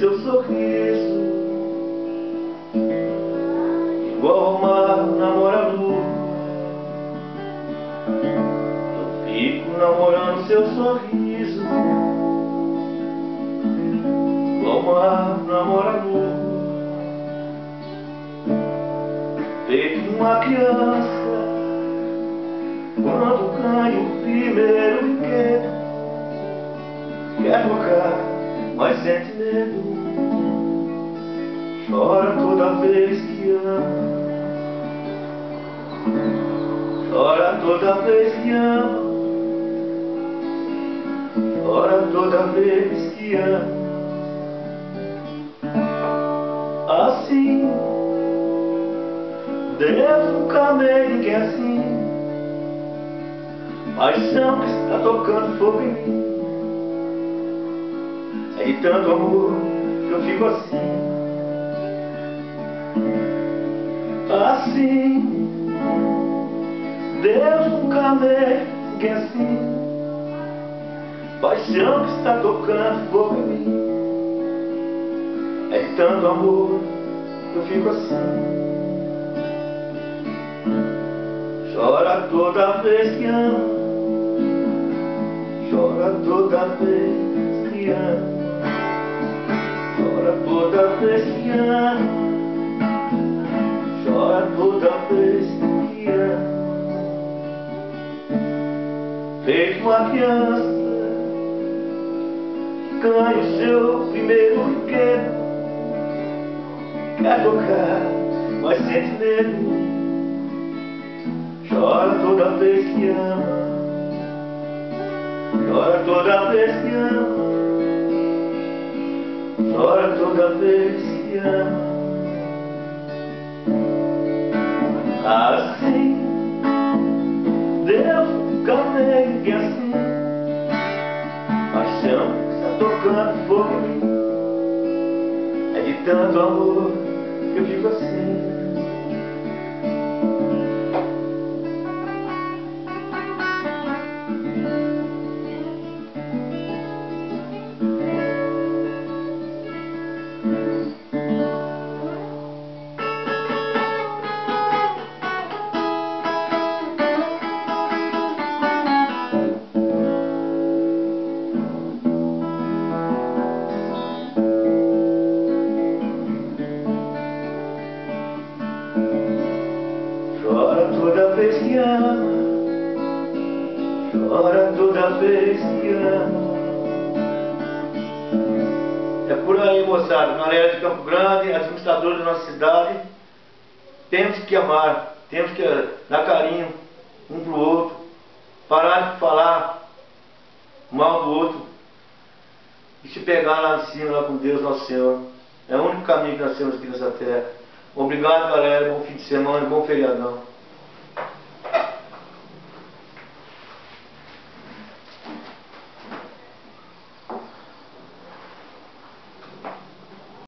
seu sorriso, igual ao mar namora a lua. Eu fico namorando seu sorriso, igual ao mar namora a lua. Feito uma criança quando ganha o primeiro brinquedo, quer tocar, mas sente medo, chora toda vez que ama, chora toda vez que ama, chora toda vez que ama. Assim Deus nunca amei ninguém assim, paixão que está tocando fogo em mim. É de tanto amor que eu fico assim. Assim Deus nunca amei ninguém assim, paixão que está tocando fogo em mim. É de tanto amor que eu fico assim. Chora toda vez que ama, chora toda vez que ama, chora toda vez que ama, chora toda vez que ama. Feito uma criança que ganha o seu primeiro brinquedo, quer tocar, mas sente medo, chora toda vez que ama, chora toda vez que ama, chora toda vez que ama. Assim Deus nunca amei ninguém assim, paixão que está tocando fogo em mim. É de tanto amor que eu fico assim. Chora toda vez que ama, chora toda vez que ama. É por aí, moçada. Galera de Campo Grande, administradores da nossa cidade, temos que amar, temos que dar carinho um pro outro, parar de falar mal do outro e se pegar lá em cima, lá com Deus, nosso Senhor. É o único caminho que nós temos aqui nessa terra. Obrigado, galera. Bom fim de semana, bom feriadão.